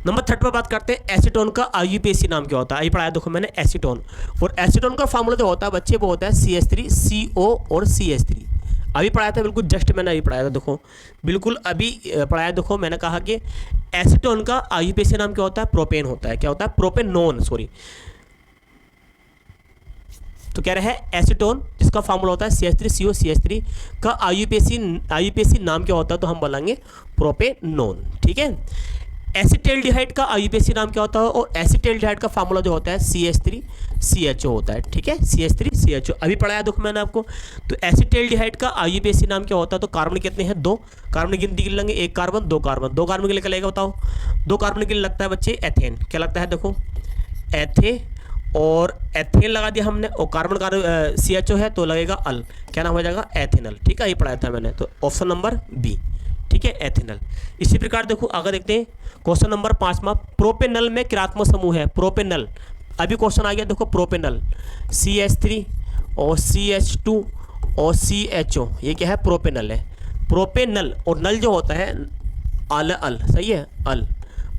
नंबर 3 पर बात करते हैं, एसीटोन का आईयूपीएसी नाम क्या होता है। अभी पढ़ाया देखो मैंने एसीटोन, और एसीटोन का फार्मूला जो होता है बच्चे वो होता है CH3CO और CH3। अभी पढ़ाया था, बिल्कुल जस्ट मैंने अभी पढ़ाया था। देखो बिल्कुल अभी पढ़ाया। देखो मैंने कहा कि एसीटोन का आईयूपीएसी नाम क्या होता है, प्रोपेन होता है। क्या होता है, प्रोपेनोन, सॉरी। तो कह रहा है एसीटोन जिसका फार्मूला होता है CH3CO CH3 का आईयूपीएसी नाम क्या होता है, तो हम बोलेंगे प्रोपेनोन। ठीक है। एसिटाल्डिहाइड का आईयूपीएसी नाम क्या होता है, और एसिटाल्डिहाइड का फार्मूला जो होता है CH3CHO होता है। ठीक है, CH3CHO अभी पढ़ाया देखो मैंने आपको। तो एसिटाल्डिहाइड का आईयूपीएसी नाम क्या होता है, तो कार्बन कितने हैं, 2 कार्बन गिनती गिन लेंगे, 1 कार्बन 2 कार्बन, 2 कार्बन के लिए क्या लगेगा बताओ, 2 कार्बन के लिए लगता है बच्चे एथेन। क्या लगता है, देखो एथे, और एथेन लगा दिया हमने, और कार्बन का CHO है तो लगेगा अल, क्या नाम हो जाएगा, एथेनल। ठीक है, ये पढ़ाया था मैंने, तो ऑप्शन नंबर बी। ठीक है, एथेनल। इसी प्रकार देखो आगे देखते हैं क्वेश्चन नंबर 5। प्रोपेनल में क्रियात्मक समूह है, प्रोपेनल। अभी क्वेश्चन आ गया देखो, प्रोपेनल CH3 और CH2 और CHO, ये क्या है, प्रोपेनल है। प्रोपेनल, और नल जो होता है अल, सही है, अल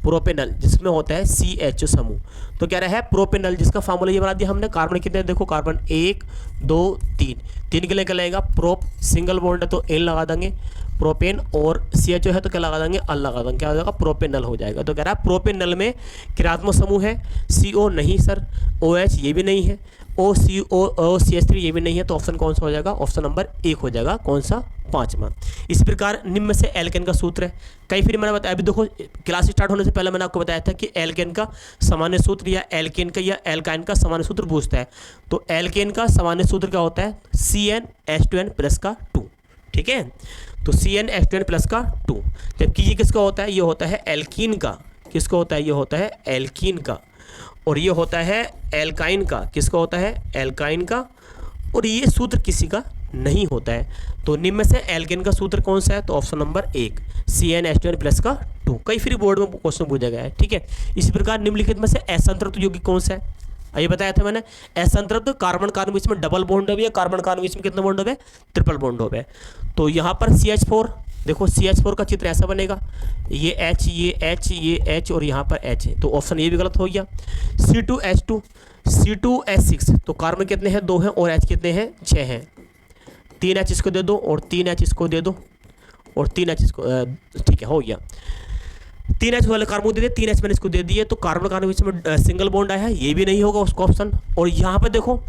प्रोपेनल जिसमें होता है CHO समूह। तो क्या रहा है, प्रोपेनल जिसका फार्मूला ये बना दिया हमने। कार्बन कितने देखो, कार्बन 1 2 3 के लिए क्या लगेगा, प्रोप, सिंगल बॉन्ड है तो एन लगा देंगे, प्रोपेन, और CHO है तो क्या लगा देंगे, अल लगा देंगे, क्या हो जाएगा, प्रोपेनल हो जाएगा। तो कह रहा है प्रोपेनल में क्रियात्मक समूह है, CO नहीं सर, OH ये भी नहीं है, CH3 ये भी नहीं है, तो ऑप्शन कौन सा हो जाएगा, ऑप्शन नंबर 1 हो जाएगा। कौन सा, 5वां। इस प्रकार निम्न में से एल्केन का सूत्र है। कई फिर मैंने बताया, अभी देखो क्लास स्टार्ट होने से पहले मैंने आपको बताया था कि एल्केन का सामान्य सूत्र या एल्केन का या एल्काइन का सामान्य सूत्र पूछता है। तो एल्केन का सामान्य सूत्र क्या होता है, CnH2n+2। ठीक है, तो CnH2n+2, जबकि ये किसका होता है, ये होता है एल्कीन का। किसका होता है, ये होता है एल्कीन का, और ये होता है एल्काइन का। किसका होता है, एल्काइन का, और ये सूत्र किसी का नहीं होता है। तो निम्न में से एल्केन का सूत्र कौन सा है, तो ऑप्शन नंबर 1 CnH2n+2। कई फिर बोर्ड में क्वेश्चन पूछा गया है। ठीक है, इसी प्रकार निम्नलिखित में से असंतृप्त यौगिक कौन सा है, ये बताया था मैंने। असंतृप्त कार्बन कार्बन बीच में डबल बॉन्ड हो गया, कार्बन कार्बन बीच में कितना बॉन्ड हो गया, ट्रिपल बॉन्ड हो गया। तो यहाँ पर CH4 देखो, CH4 का चित्र ऐसा बनेगा, ये H, ये H, ये H, और यहाँ पर H है, तो ऑप्शन ये भी गलत हो गया। C2H2 C2H6, तो कार्बन कितने हैं, 2 हैं, और H कितने हैं, 6 हैं। 3H इसको दे दो, और 3H इसको दे दो, और 3H इसको, ठीक है, हो गया। 3H वाले कार्बन दे दिए, 3H मैंने इसको दे दिए, तो कार्बन कार्बन बीच में सिंगल बॉन्ड आया है, ये भी नहीं होगा उसका ऑप्शन। और यहाँ पर देखो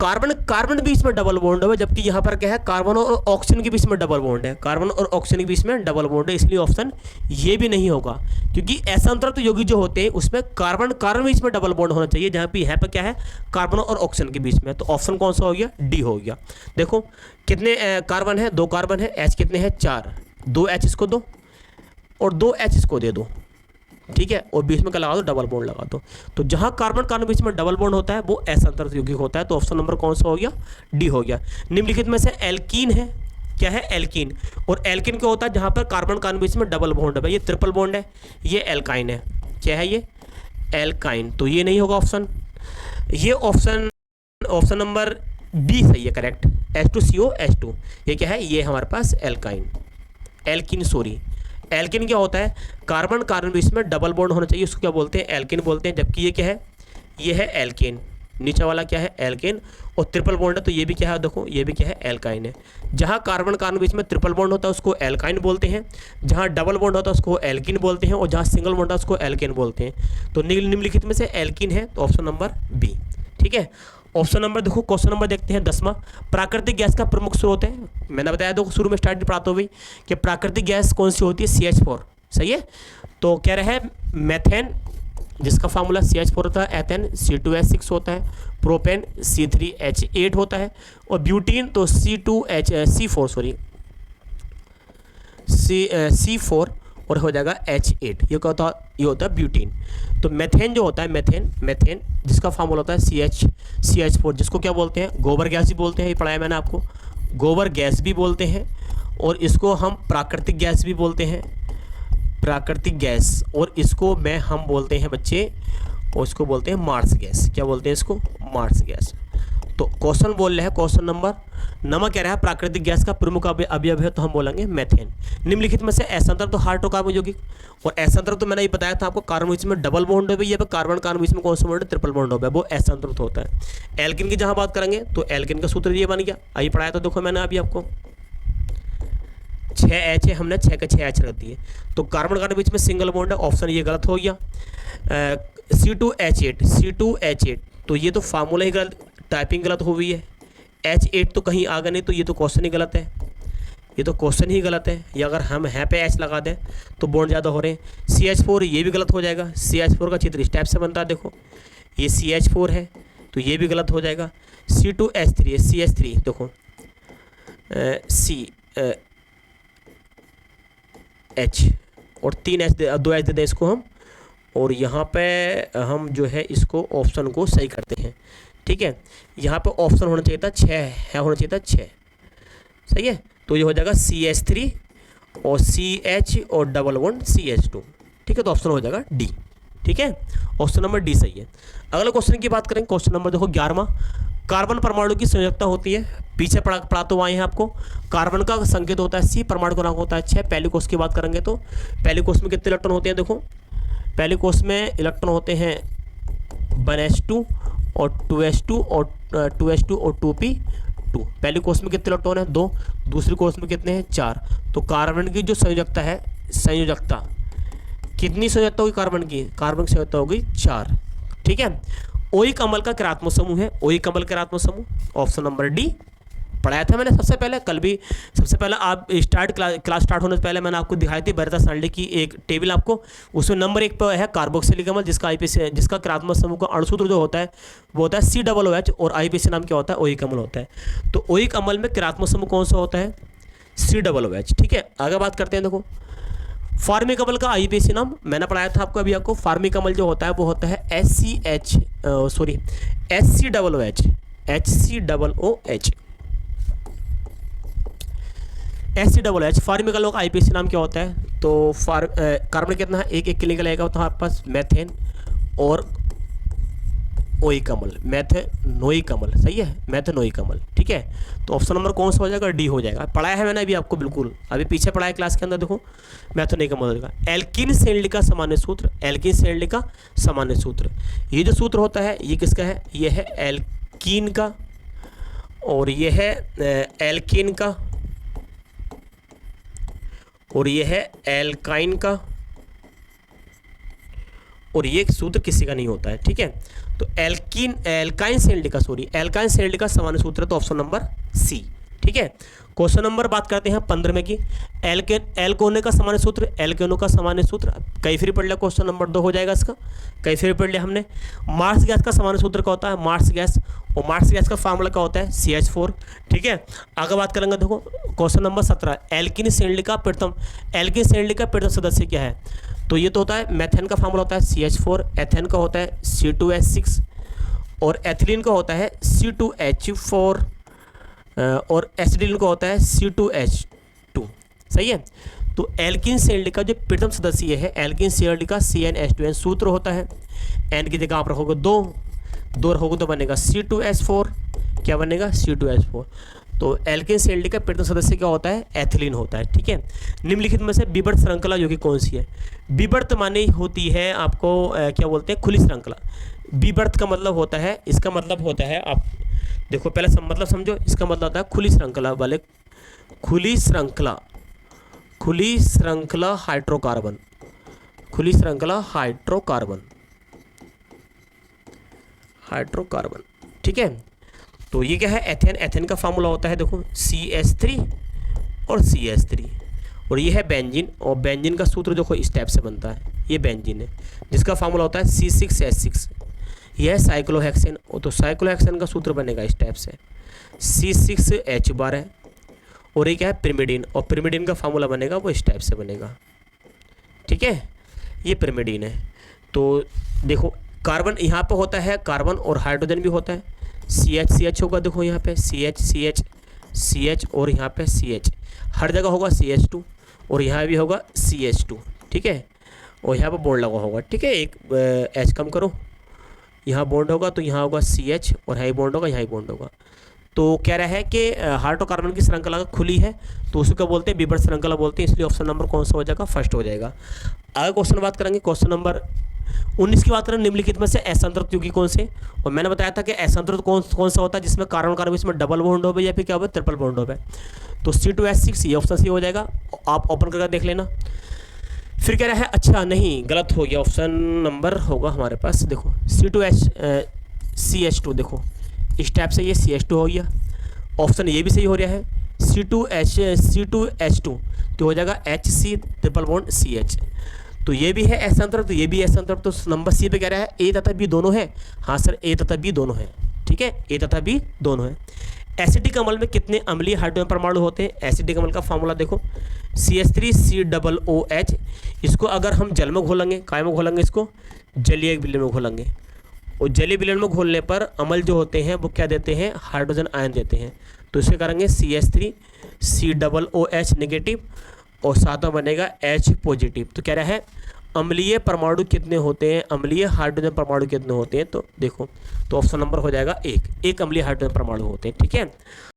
कार्बन कार्बन बीच में डबल बॉन्ड है, जबकि यहाँ पर क्या है, कार्बन और ऑक्सीजन के बीच में डबल बॉन्ड है, कार्बन और ऑक्सीजन के बीच में डबल बॉन्ड है, इसलिए ऑप्शन ये भी नहीं होगा। क्योंकि असंतृप्त यौगिक जो होते हैं उसमें कार्बन कार्बन बीच में डबल बॉन्ड होना चाहिए, जहाँ पे यहाँ पर क्या है, कार्बन और ऑक्सीजन के बीच में। तो ऑप्शन कौन सा हो गया, डी हो गया। देखो कितने कार्बन है, 2 कार्बन है, H कितने हैं, 4, 2H इसको दो, और 2H इसको दे दो। ठीक है, और बीच में क्या लगा दो, डबल बॉन्ड लगा दो। तो जहां कार्बन कार्बन बीच में डबल बॉन्ड होता है वो असंतृप्त यौगिक होता है। तो ऑप्शन नंबर कौन सा हो गया, डी हो गया। निम्नलिखित में से एल्कीन है, क्या है, एल्कीन। और एल्कीन क्या होता है, जहां पर कार्बन कार्बन बीच में डबल बॉन्ड है, ये ट्रिपल बॉन्ड है, ये एल्काइन है। क्या है ये, एल्काइन। तो ये नहीं होगा ऑप्शन, ये ऑप्शन नंबर बी सही है, करेक्ट। H2COH2, ये क्या है, ये हमारे पास एल्काइन, एल्कीन, सॉरी। एल्किन क्या होता है, कार्बन कार्बन बीच में डबल बॉन्ड होना चाहिए, उसको क्या बोलते हैं, एल्किन बोलते हैं। जबकि ये क्या है, ये है एल्केन, नीचे वाला क्या है, एल्केन, और ट्रिपल बॉन्ड है तो ये भी क्या है, देखो ये भी क्या है, एल्काइन है। जहाँ कार्बन कार्बन बीच में ट्रिपल बॉन्ड होता है उसको एल्काइन बोलते हैं, जहाँ डबल बॉन्ड होता है उसको एल्किन बोलते हैं, और जहाँ सिंगल बॉन्ड होता है उसको एल्केन बोलते हैं। तो निम्नलिखित में से एल्किन है, तो ऑप्शन नंबर बी। ठीक है, ऑप्शन नंबर देखो, क्वेश्चन नंबर देखते हैं 10वां। प्राकृतिक गैस का प्रमुख स्रोत है, मैंने बताया देखो शुरू में स्टार्ट पढ़ाते हुए कि प्राकृतिक गैस कौन सी होती है, CH4। सही है, तो कह रहे हैं मेथेन जिसका फार्मूला CH4 होता है, एथेन C2H6 होता है, प्रोपेन C3H8 होता है, और ब्यूटीन तो C4 और हो जाएगा H8। ये क्या होता है, ये होता है ब्यूटीन। तो मेथेन जो होता है, मेथेन जिसका फार्मूला होता है CH4, जिसको क्या बोलते हैं, गोबर गैस भी बोलते हैं, ये पढ़ाया मैंने आपको, गोबर गैस भी बोलते हैं, और इसको हम प्राकृतिक गैस भी बोलते हैं, प्राकृतिक गैस, और इसको हम बोलते हैं बच्चे, और इसको बोलते हैं मार्स गैस। क्या बोलते हैं इसको, मार्स गैस। तो क्वेश्चन बोल रहे हैं, क्वेश्चन नंबर कह रहा है प्राकृतिक गैस का प्रमुख अवयव है, तो हम बोलेंगे मेथेन। निम्नलिखित में से एसांतरण तो हाइड्रोकार्बन यौगिक, और एसांतरण तो मैंने ये बताया था आपको, कार्बन बीच में डबल बॉन्ड है, कार्बन बीच में कौन सा बॉन्ड है, ट्रिपल बॉन्ड है, वो एसांतरण होता है। एल्किन की जहाँ बात करेंगे तो एल्किन का सूत्र ये बन गया, अभी पढ़ाया था देखो मैंने अभी आपको, 6 H है, हमने 6 का 6 H रख दिए, तो कार्बन बीच में सिंगल बॉन्ड है, ऑप्शन ये गलत हो गया। C2H8, तो ये तो फार्मूला ही गलत, टाइपिंग गलत हो गई है। H8 तो कहीं आगे नहीं, तो ये तो क्वेश्चन ही गलत है, ये तो क्वेश्चन ही गलत है। या अगर हम है पे H लगा दें तो बॉन्ड ज़्यादा हो रहे हैं। CH4 ये भी गलत हो जाएगा, CH4 का चित्र इस टाइप से बनता है, देखो ये CH4 है, तो ये भी गलत हो जाएगा। C2H3 है, CH3 देखो H और 3 H 2 H दे दें इसको हम, और यहाँ पे हम जो है इसको ऑप्शन को सही करते हैं, ठीक है। यहाँ पे ऑप्शन होना चाहिए था 6 है, होना चाहिए था 6, सही है। तो ये हो जाएगा CH3 और CH और डबल बॉन्ड CH2, ठीक है, तो ऑप्शन हो जाएगा D, ठीक है, ऑप्शन नंबर D सही है। अगले क्वेश्चन की बात करें, क्वेश्चन नंबर देखो 11वां। कार्बन परमाणु की संयोजकता होती है, पीछे पढ़ा तो आए हैं आपको, कार्बन का संकेत होता है C, परमाणु गुणांक होता है 6। पहले कोष की बात करेंगे तो पहले कोष में कितने इलेक्ट्रॉन होते हैं, देखो पहले कोष में इलेक्ट्रॉन होते हैं 1s2 और 2s2 और 2s2 और 2p2। पहले कोष में कितने इलेक्ट्रॉन है, 2, दूसरे कोष में कितने हैं, 4। तो कार्बन की जो संयोजकता है, संयोजकता कितनी संयोजकता होगी कार्बन की, कार्बन की संयोजकता होगी 4, ठीक है। ओइक अम्ल का क्रियात्मक समूह है, ओइक अम्ल क्रियात्मक समूह, ऑप्शन नंबर D पढ़ाया था मैंने सबसे पहले, कल भी सबसे पहले आप क्लास स्टार्ट होने से पहले मैंने आपको दिखाई थी बरता साल्डे की एक टेबल आपको, उसमें नंबर 1 पर है कार्बोक्सिलिक अम्ल, जिसका IPC जिसका क्रियात्मक समूह का अणुसूत्र जो होता है वो होता है COOH, और IPC नाम क्या होता है, ओइक अम्ल होता है। तो ओइक अम्ल में क्रियात्मक समूह कौन सा होता है, COOH, ठीक है। आगे बात करते हैं, देखो फार्मिक अम्ल का IPC नाम मैंने पढ़ाया था आपको अभी आपको, फार्मिक अम्ल जो होता है वो होता है HCOOH, फार्मिक अम्ल का IPC नाम क्या होता है, तो कार्बन कितना है, एक के निकलेगा, तो हमारे पास मेथेन और ओइक अम्ल, मैथेनोइक अम्ल, सही है, मैथेनोइक अम्ल, ठीक है। तो ऑप्शन नंबर कौन सा हो जाएगा, D हो जाएगा। पढ़ाया है मैंने अभी आपको, बिल्कुल अभी पीछे पढ़ाया क्लास के अंदर, देखो मैथेनोइक अम्ल होगा। एल्किन श्रेणी का सामान्य सूत्र, एल्किन श्रेणी का सामान्य सूत्र, ये जो सूत्र होता है ये किसका है, ये है एल्कीन का, और ये है एल्किन का, और ये है एल्काइन का, और ये सूत्र किसी का नहीं होता है, ठीक है। तो एल्काइन श्रेणी का सामान्य सूत्र है, तो ऑप्शन नंबर C, ठीक है। क्वेश्चन नंबर बात करते हैं 15 की, एल्कोने का सामान्य सूत्र, एल्केनो का सामान्य सूत्र कई फिर पढ़ लिया, क्वेश्चन नंबर 2 हो जाएगा इसका, कई फिर पढ़ लिया हमने। मार्स गैस का सामान्य सूत्र क्या होता है, मार्स गैस, और मार्स गैस का फार्मूला क्या होता है, CH4, ठीक है। आगे बात करेंगे, देखो क्वेश्चन नंबर 17, एल्किन श्रेणी का प्रथम सदस्य क्या है, तो ये तो होता है मेथेन का फार्मूला होता है CH4, एथेन का होता है C2H6, और एथिलीन का होता है C2H4, और एसिडिन का होता है C2H2, सही है। तो एल्किन श्रेणी का जो प्रथम सदस्य है, एल्किन श्रेणी का CnH2n सूत्र होता है, N की जगह आप रखोगे 2 रखोगे तो बनेगा C2H4, क्या बनेगा, C2H4। तो एल्किन श्रेणी का प्रथम सदस्य क्या होता है, एथिलीन होता है, ठीक है। निम्नलिखित में से विवर्त श्रृंखला जो कि कौन सी है, विवर्त माने होती है आपको क्या बोलते हैं, खुली श्रृंखला। विवर्त का मतलब होता है, इसका मतलब होता है, आप देखो पहले मतलब समझो, इसका मतलब होता है खुली श्रृंखला वाले, खुली श्रृंखला हाइड्रोकार्बन, खुली श्रृंखला हाइड्रोकार्बन, ठीक ठीक है। तो ये क्या है, एथेन। एथेन का फार्मूला होता है देखो CH3 और CH3, और ये है बेंजीन, और बेंजीन का सूत्र देखो इस टाइप से बनता है, ये बेंजीन है जिसका फार्मूला होता है C6H6। यह है साइक्लोहेक्सेन, तो साइक्लोहेक्सेन का सूत्र बनेगा इस टाइप से C6H है, और ये क्या है पिरिमिडीन, और पिरिमिडीन का फार्मूला बनेगा वो इस टाइप से बनेगा, ठीक है। ये पिरिमिडीन है। तो देखो कार्बन यहाँ पे होता है, कार्बन और हाइड्रोजन भी होता है, CH होगा देखो यहाँ पे CH और यहाँ पे CH, हर जगह होगा CH2, और यहाँ भी होगा CH2, ठीक है। और यहाँ पे बॉन्ड लगा होगा, ठीक है। एक H कम करो, यहाँ बॉन्ड होगा तो यहाँ होगा CH, और यहाँ बॉन्ड होगा, यहाँ बॉन्ड होगा। तो कह रहा है कि हाइड्रोकार्बन की श्रृंखला खुली है तो उसी को बोलते हैं विबर श्रृंखला बोलते हैं, इसलिए ऑप्शन नंबर कौन सा हो जाएगा, फर्स्ट हो जाएगा। आगे क्वेश्चन बात करेंगे, क्वेश्चन नंबर 19 की बात करें, निम्नलिखित में से असंतृप्त यौगिक कौन से, और मैंने बताया था कि असंतृप्त कौन सा होता है जिसमें कार्बन कार्बन इसमें डबल बॉन्ड हो या फिर क्या हो, ट्रिपल बॉन्ड हो। तो C2H6 ये ऑप्शन सी हो जाएगा, आप ओपन करके देख लेना। फिर कह रहा है, अच्छा नहीं गलत हो गया, ऑप्शन नंबर होगा हमारे पास देखो CH2 देखो इस टाइप से, ये CH2 हो गया, ऑप्शन ये भी सही हो रहा है C2H2 तो हो जाएगा HC ट्रिपल बॉन्ड CH। तो ये भी है असंतृप्त, तो ये भी असंतृप्त, तो नंबर सी पे कह रहा है A तथा B दोनों है। हाँ सर, A तथा B दोनों है, ठीक है, A तथा B दोनों है। एसिटिक अम्ल में कितने अम्लीय हाइड्रोजन परमाणु होते हैं? एसिटिक अम्ल का फार्मूला देखो CH3COOH, इसको अगर हम जल में घोलेंगे, काय में घोलेंगे, इसको जलीय विलयन में घोलेंगे, और जलीय विलयन में घोलने पर अम्ल जो होते हैं वो क्या देते हैं, हाइड्रोजन आयन देते हैं। तो इसे करेंगे CH3COOH नेगेटिव, और साथ में बनेगा H पॉजिटिव। तो कह रहा है अम्लीय परमाणु कितने होते हैं, अम्लीय हाइड्रोजन परमाणु कितने होते हैं, तो देखो तो ऑप्शन नंबर हो जाएगा एक अम्लीय हाइड्रोजन परमाणु होते हैं, ठीक है।